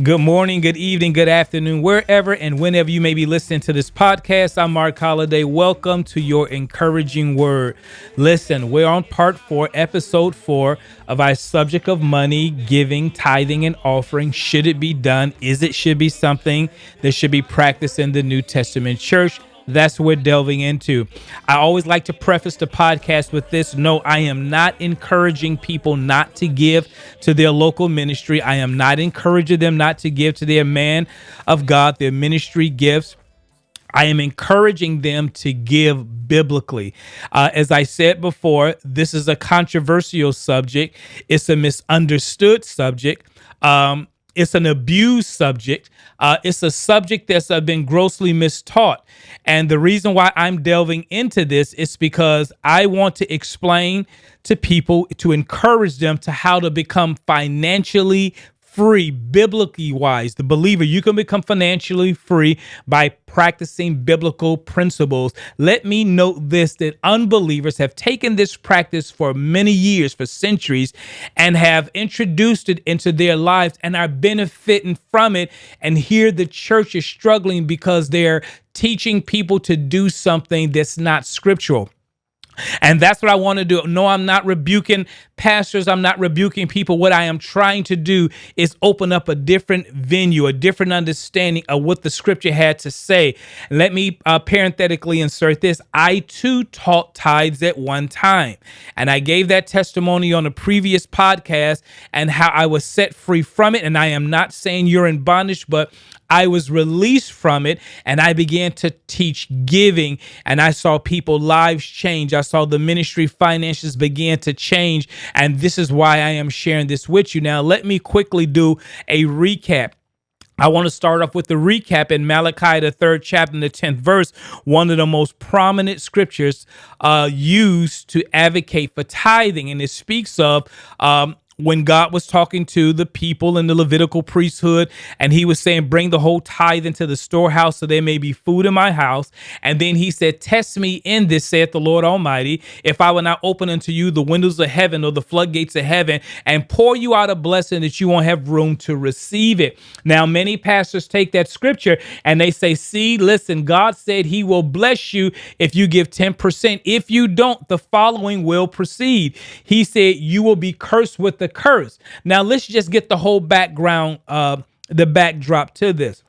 Good morning, good evening, good afternoon, wherever and whenever you may be listening to this podcast. I'm Mark Holliday. Welcome to your encouraging word. Listen, we're on part 4, episode 4 of our subject of money, giving, tithing, and offering. Should it be done? Should be something that should be practiced in the New Testament church? That's what we're delving into. I always like to preface the podcast with this. No, I am not encouraging people not to give to their local ministry. I am not encouraging them not to give to their man of God, their ministry gifts. I am encouraging them to give biblically. As I said before, this is a controversial subject. It's a misunderstood subject. It's an abused subject. It's a subject that's been grossly mistaught. And the reason why I'm delving into this is because I want to explain to people, to encourage them to how to become financially free, biblically wise. The believer, you can become financially free by practicing biblical principles. Let me note this, that unbelievers have taken this practice for many years, for centuries, and have introduced it into their lives and are benefiting from it. And here the church is struggling because they're teaching people to do something that's not scriptural. And that's what I want to do. No, I'm not rebuking pastors. I'm not rebuking people. What I am trying to do is open up a different venue, a different understanding of what the scripture had to say. Let me parenthetically insert this. I too taught tithes at one time. And I gave that testimony on a previous podcast and how I was set free from it. And I am not saying you're in bondage, but I was released from it and I began to teach giving, and I saw people lives change. I saw the ministry finances begin to change. And this is why I am sharing this with you. Now, let me quickly do a recap. I want to start off with the recap in Malachi, the 3rd chapter, and the 10th verse, one of the most prominent scriptures used to advocate for tithing. And it speaks of when God was talking to the people in the Levitical priesthood, and he was saying, bring the whole tithe into the storehouse so there may be food in my house. And then he said, test me in this, saith the Lord Almighty, if I will not open unto you the windows of heaven or the floodgates of heaven and pour you out a blessing that you won't have room to receive it. Now, many pastors take that scripture and they say, see, listen, God said he will bless you if you give 10%. If you don't, the following will proceed. He said, you will be cursed with the curse. Now, let's just get the whole background, the backdrop to this.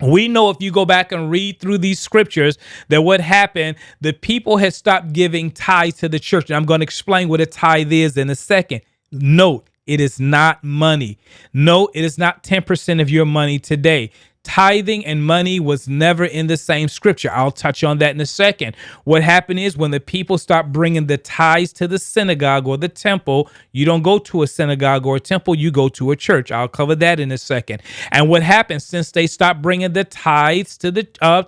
We know if you go back and read through these scriptures that what happened, the people had stopped giving tithes to the church. And I'm going to explain what a tithe is in a second. Note, it is not money. No, it is not 10% of your money today. Tithing and money was never in the same scripture. I'll touch on that in a second. What happened is when the people stopped bringing the tithes to the synagogue or the temple, you don't go to a synagogue or a temple, you go to a church. I'll cover that in a second. And what happened since they stopped bringing the tithes to the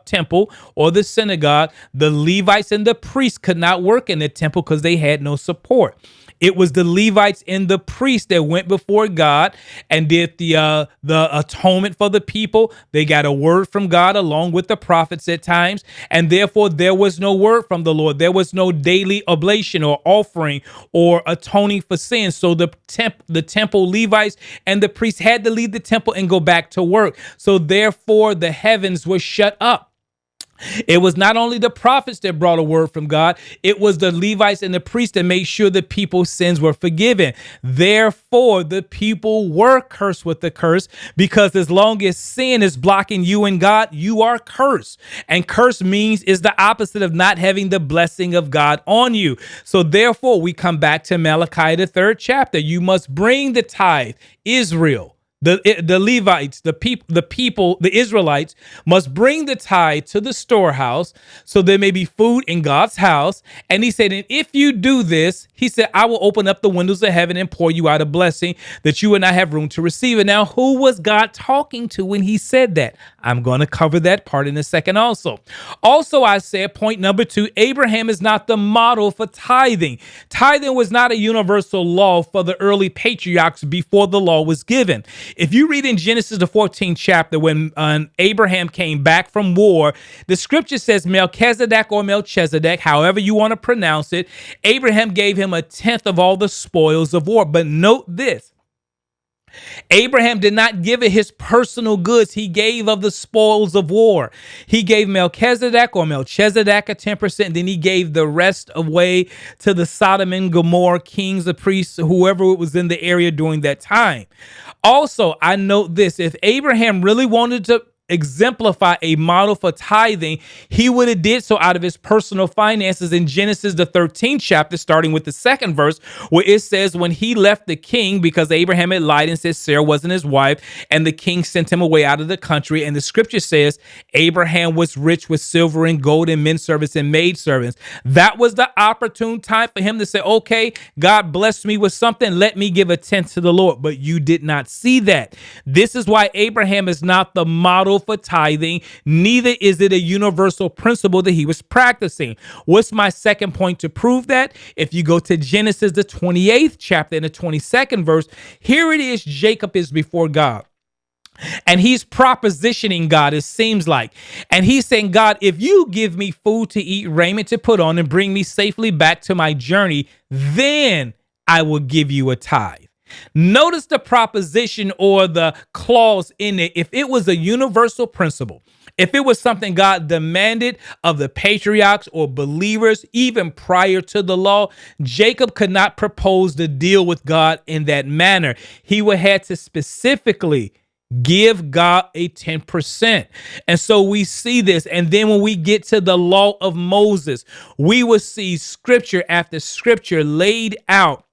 temple or the synagogue, the Levites and the priests could not work in the temple because they had no support. It was the Levites and the priests that went before God and did the atonement for the people. They got a word from God along with the prophets at times, and therefore there was no word from the Lord. There was no daily oblation or offering or atoning for sin. So the temple Levites and the priests had to leave the temple and go back to work. So therefore the heavens were shut up. It was not only the prophets that brought a word from God, it was the Levites and the priests that made sure the people's sins were forgiven. Therefore, the people were cursed with the curse, because as long as sin is blocking you and God, you are cursed. And curse means is the opposite of not having the blessing of God on you. So therefore, we come back to Malachi, the 3rd chapter. You must bring the tithe, Israel. The Levites, the Israelites must bring the tithe to the storehouse so there may be food in God's house. And he said, and if you do this, he said, I will open up the windows of heaven and pour you out a blessing that you would not have room to receive it. Now, who was God talking to when he said that? I'm going to cover that part in a second also. Also, I said, point number 2, Abraham is not the model for tithing. Tithing was not a universal law for the early patriarchs before the law was given. If you read in Genesis, the 14th chapter, when Abraham came back from war, the scripture says Melchizedek or Melchizedek, however you want to pronounce it, Abraham gave him 1/10 of all the spoils of war. But note this. Abraham did not give it his personal goods. He gave of the spoils of war. He gave Melchizedek a 10%. Then he gave the rest away to the Sodom and Gomorrah kings, the priests, whoever was in the area during that time. Also, I note this: if Abraham really wanted to exemplify a model for tithing, he would have did so out of his personal finances in Genesis, the 13th chapter, starting with the second verse, where it says, when he left the king, because Abraham had lied and said Sarah wasn't his wife, and the king sent him away out of the country. And the scripture says Abraham was rich with silver and gold and men servants and maid servants. That was the opportune time for him to say, okay, God blessed me with something, let me give a tenth to the Lord. But you did not see that. This is why Abraham is not the model for tithing, neither is it a universal principle that he was practicing. What's my second point to prove that? If you go to Genesis, the 28th chapter and the 22nd verse, here it is: Jacob is before God. And he's propositioning God, it seems like. And he's saying, God, if you give me food to eat, raiment to put on, and bring me safely back to my journey, then I will give you a tithe. Notice the proposition or the clause in it. If it was a universal principle, if it was something God demanded of the patriarchs or believers, even prior to the law, Jacob could not propose the deal with God in that manner. He would have to specifically give God a 10%. And so we see this. And then when we get to the law of Moses, we will see scripture after scripture laid out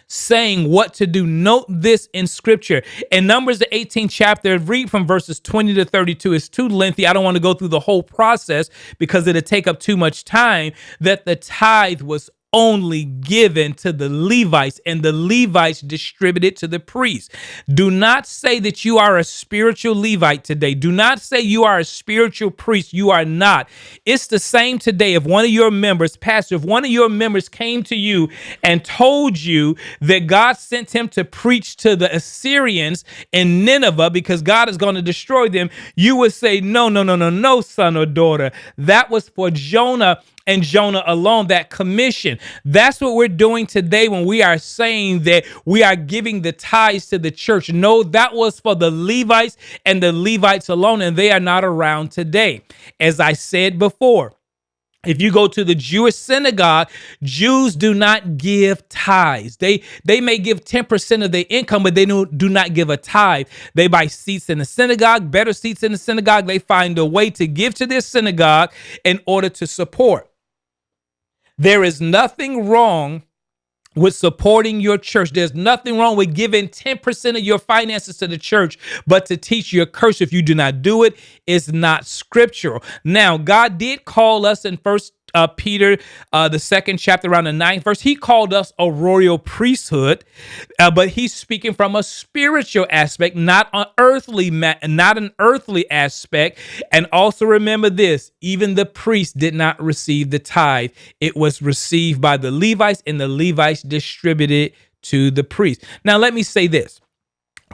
saying what to do. Note this in scripture. In Numbers, the 18th chapter, read from verses 20 to 32. It's too lengthy. I don't want to go through the whole process because it'll take up too much time. That the tithe was only given to the Levites, and the Levites distributed to the priests. Do not say that you are a spiritual Levite today. Do not say you are a spiritual priest. You are not. It's the same today. If one of your members, pastor, if one of your members came to you and told you that God sent him to preach to the Assyrians in Nineveh because God is going to destroy them, you would say, no, son or daughter. That was for Jonah and Jonah alone, that commission. That's what we're doing today when we are saying that we are giving the tithes to the church. No, that was for the Levites and the Levites alone, and they are not around today. As I said before, if you go to the Jewish synagogue, Jews do not give tithes. They may give 10% of their income, but they do not give a tithe. They buy seats in the synagogue, better seats in the synagogue. They find a way to give to their synagogue in order to support. There is nothing wrong with supporting your church. There's nothing wrong with giving 10% of your finances to the church, but to teach your curse if you do not do it is not scriptural. Now, God did call us in First Peter, the second chapter, around the 9th verse. He called us a royal priesthood, but he's speaking from a spiritual aspect, not an earthly aspect. And also remember this: even the priests did not receive the tithe. It was received by the Levites, and the Levites distributed to the priests. Now, let me say this: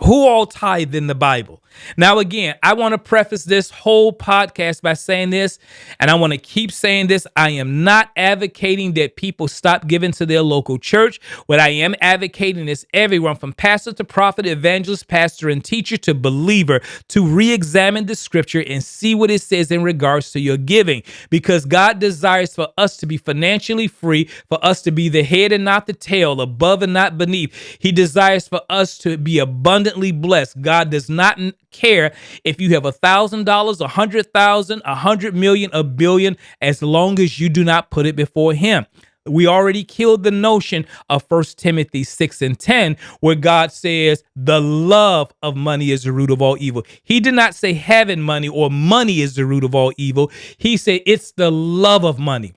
who all tithe in the Bible? Now, again, I want to preface this whole podcast by saying this, and I want to keep saying this. I am not advocating that people stop giving to their local church. What I am advocating is everyone from pastor to prophet, evangelist, pastor, and teacher to believer to re-examine the scripture and see what it says in regards to your giving, because God desires for us to be financially free, for us to be the head and not the tail, above and not beneath. He desires for us to be abundantly blessed. God does not care if you have $1,000, 100,000, 100 million, a billion, as long as you do not put it before him. We already killed the notion of 1 Timothy 6:10, where God says the love of money is the root of all evil. He did not say having money or money is the root of all evil. He said it's the love of money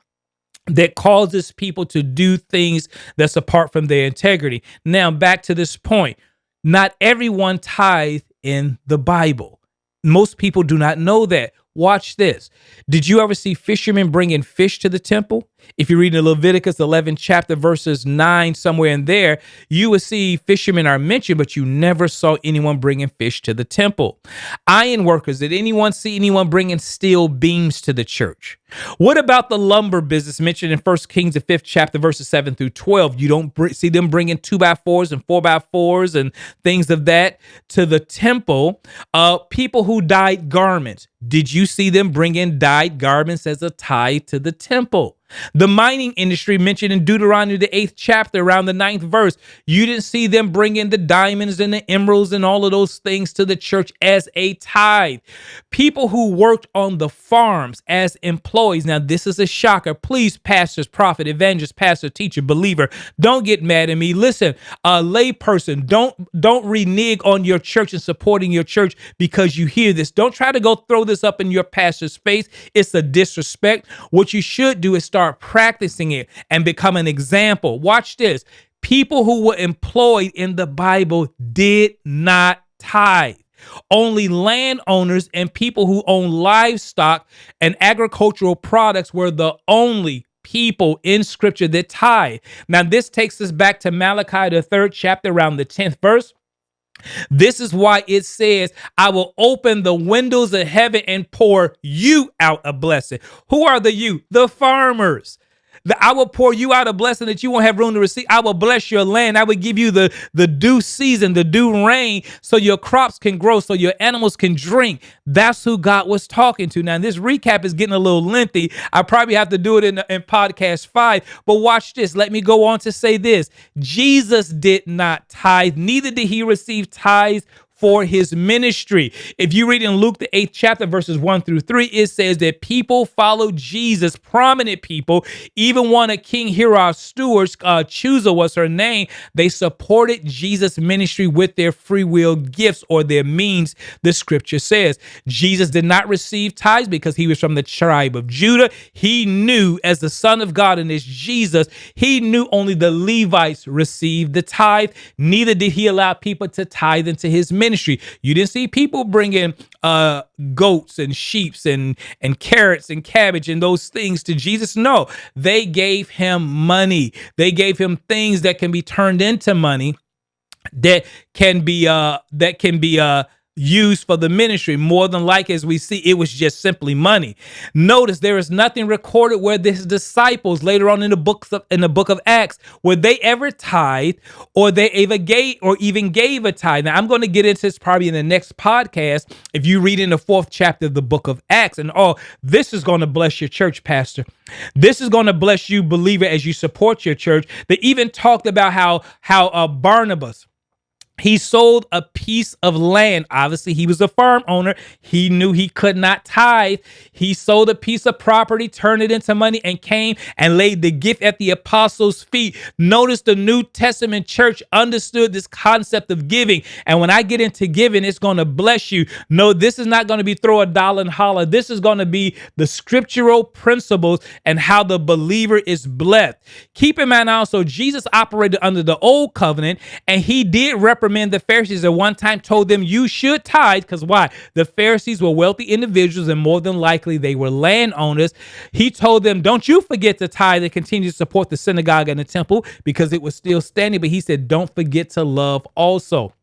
that causes people to do things that's apart from their integrity. Now, back to this point. Not everyone tithe in the Bible. Most people do not know that. Watch this. Did you ever see fishermen bringing fish to the temple? If you read in Leviticus 11 chapter verses 9, somewhere in there, you will see fishermen are mentioned, but you never saw anyone bringing fish to the temple. Iron workers, did anyone see anyone bringing steel beams to the church? What about the lumber business mentioned in 1 Kings, the 5th chapter, verses 7 through 12? You don't see them bringing 2x4s and 4x4s and things of that to the temple. People who dyed garments, did you see them bringing dyed garments as a tithe to the temple? The mining industry mentioned in Deuteronomy, the 8th chapter, around the 9th verse, you didn't see them bringing the diamonds and the emeralds and all of those things to the church as a tithe. People who worked on the farms as employees. Now, this is a shocker. Please, pastors, prophet, evangelist, pastor, teacher, believer, don't get mad at me. Listen, a lay person, don't renege on your church and supporting your church because you hear this. Don't try to go throw this up in your pastor's face. It's a disrespect. What you should do is start practicing it and become an example. Watch this. People who were employed in the Bible did not tithe. Only landowners and people who own livestock and agricultural products were the only people in scripture that tithe. Now, this takes us back to Malachi, the 3rd chapter, around the 10th verse. This is why it says, I will open the windows of heaven and pour you out a blessing. Who are the you? The farmers. I will pour you out a blessing that you won't have room to receive. I will bless your land. I will give you the due season, the due rain, so your crops can grow, so your animals can drink. That's who God was talking to. Now, this recap is getting a little lengthy. I probably have to do it in podcast 5, but watch this. Let me go on to say this. Jesus did not tithe, neither did he receive tithes for his ministry. If you read in Luke, the 8th chapter, verses 1 through 3, it says that people followed Jesus, prominent people, even one of King Herod's stewards, Chusa was her name. They supported Jesus' ministry with their free will gifts or their means, the scripture says. Jesus did not receive tithes because he was from the tribe of Judah. He knew, as the Son of God and as Jesus, he knew only the Levites received the tithe. Neither did he allow people to tithe into his ministry. You didn't see people bringing goats and sheeps and carrots and cabbage and those things to Jesus. No, they gave him money. They gave him things that can be turned into money, that can be used for the ministry. More than like, as we see, it was just simply money. Notice there is nothing recorded where his disciples later on in the book of Acts, where they ever tithe or they even gave a tithe. Now, I'm going to get into this probably in the next podcast. If you read in the 4th chapter of the book of Acts, and this is going to bless your church, pastor. This is going to bless you, believer, as you support your church. They even talked about how Barnabas, he sold a piece of land. Obviously, he was a farm owner. He knew he could not tithe. He sold a piece of property, turned it into money, and came and laid the gift at the apostles' feet. Notice the New Testament church understood this concept of giving. And when I get into giving, it's going to bless you. No, this is not going to be throw a dollar and holler. This is going to be the scriptural principles and how the believer is blessed. Keep in mind also, Jesus operated under the old covenant, and he did reprimand the Pharisees at one time, told them you should tithe, because why? The Pharisees were wealthy individuals and more than likely they were landowners. He told them, don't you forget to tithe and continue to support the synagogue and the temple because it was still standing. But he said, don't forget to love also.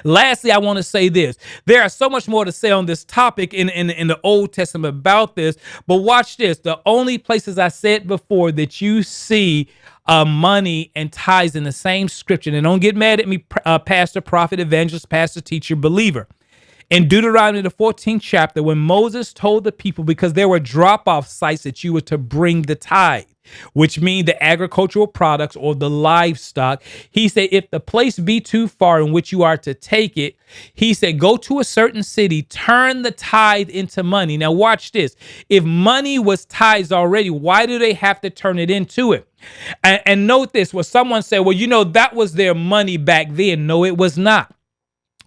Lastly, I want to say this. There are so much more to say on this topic in the Old Testament about this, but watch this. The only places I said before that you see money and tithes in the same scripture, and don't get mad at me, pastor, prophet, evangelist, pastor, teacher, believer. In Deuteronomy, the 14th chapter, when Moses told the people, because there were drop-off sites that you were to bring the tithe, which mean the agricultural products or the livestock. He said, if the place be too far in which you are to take it, he said, go to a certain city, turn the tithe into money. Now watch this. If money was tithes already, why do they have to turn it into it? And note this, where someone said, well, that was their money back then. No, it was not.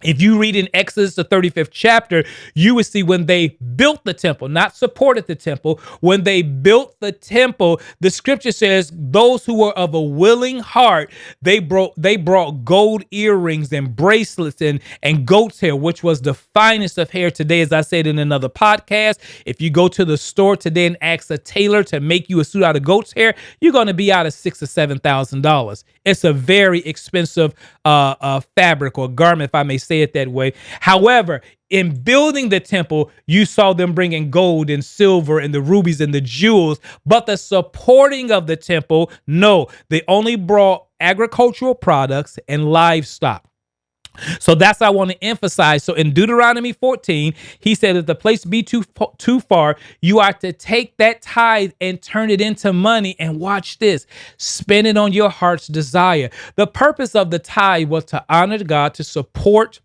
If you read in Exodus, the 35th chapter, you would see when they built the temple, not supported the temple, when they built the temple, the scripture says those who were of a willing heart, they brought gold earrings and bracelets and goat's hair, which was the finest of hair today, as I said in another podcast. If you go to the store today and ask a tailor to make you a suit out of goat's hair, you're going to be out of $6,000 or $7,000. It's a very expensive fabric or garment, if I may say it that way. However, in building the temple, you saw them bringing gold and silver and the rubies and the jewels, but the supporting of the temple, no, they only brought agricultural products and livestock. So that's what I want to emphasize. So in Deuteronomy 14, he said, if the place be too far, you are to take that tithe and turn it into money. And watch this, spend it on your heart's desire. The purpose of the tithe was to honor God, to support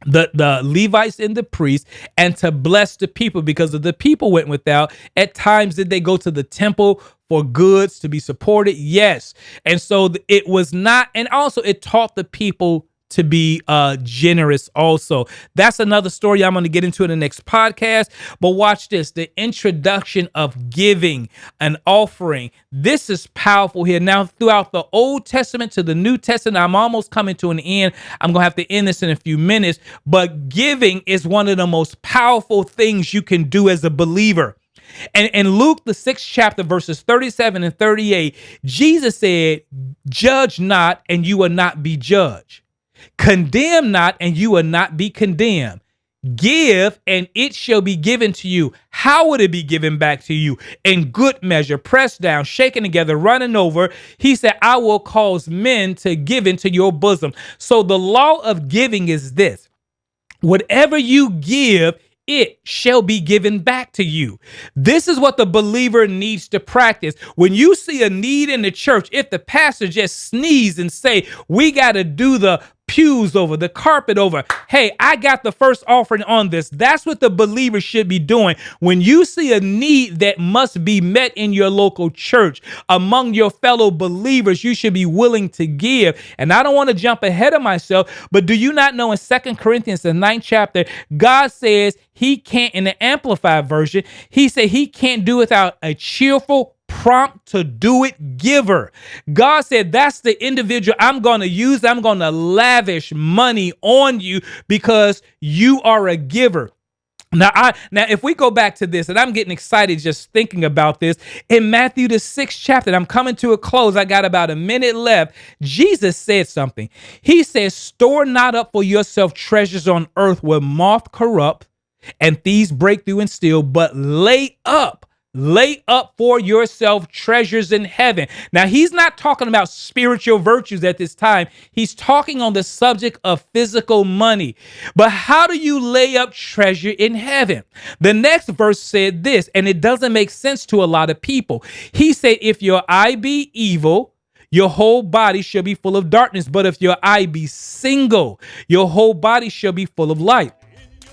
the Levites and the priests, and to bless the people, because if the people went without, at times did they go to the temple for goods to be supported? Yes. And so it was not, and also it taught the people to be generous also. That's another story I'm going to get into in the next podcast. But watch this, the introduction of giving an offering. This is powerful here. Now, throughout the Old Testament to the New Testament, I'm almost coming to an end. I'm going to have to end this in a few minutes. But giving is one of the most powerful things you can do as a believer. And in Luke, the 6th chapter, verses 37 and 38, Jesus said, judge not, and you will not be judged. Condemn not, and you will not be condemned. Give, and it shall be given to you. How would it be given back to you? In good measure, pressed down, shaken together, running over. He said, I will cause men to give into your bosom. So the law of giving is this: whatever you give, it shall be given back to you. This is what the believer needs to practice. When you see a need in the church, if the pastor just sneeze and say, we got to do the pews over, the carpet over, hey, I got the first offering on this. That's what the believer should be doing. When you see a need that must be met in your local church, among your fellow believers, you should be willing to give. And I don't want to jump ahead of myself, but do you not know in 2 Corinthians, the 9th chapter, God says he can't, in the Amplified version, he said he can't do without a cheerful, prompt to do it giver. God said, that's the individual I'm going to use. I'm going to lavish money on you because you are a giver. Now, if we go back to this, and I'm getting excited just thinking about this, in Matthew, the 6th chapter, and I'm coming to a close, I got about a minute left. Jesus said something. He says, store not up for yourself treasures on earth where moth corrupt and thieves break through and steal, but lay up for yourself treasures in heaven. Now, he's not talking about spiritual virtues at this time. He's talking on the subject of physical money. But how do you lay up treasure in heaven? The next verse said this, and it doesn't make sense to a lot of people. He said, if your eye be evil, your whole body shall be full of darkness. But if your eye be single, your whole body shall be full of light.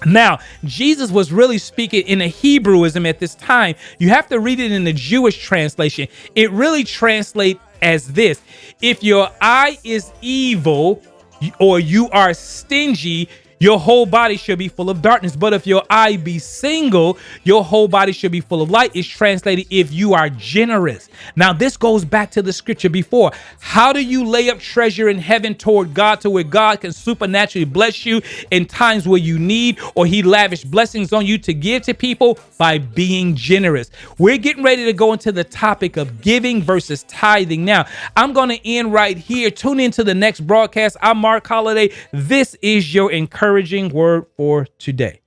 Now, Jesus was really speaking in a Hebrewism at this time. You have to read it in the Jewish translation. It really translates as this: if your eye is evil or you are stingy, your whole body should be full of darkness. But if your eye be single, your whole body should be full of light. It's translated, if you are generous. Now, this goes back to the scripture before. How do you lay up treasure in heaven toward God, to where God can supernaturally bless you in times where you need, or he lavished blessings on you to give to people? By being generous. We're getting ready to go into the topic of giving versus tithing. Now, I'm going to end right here. Tune into the next broadcast. I'm Mark Holliday. This is your encouraging word for today.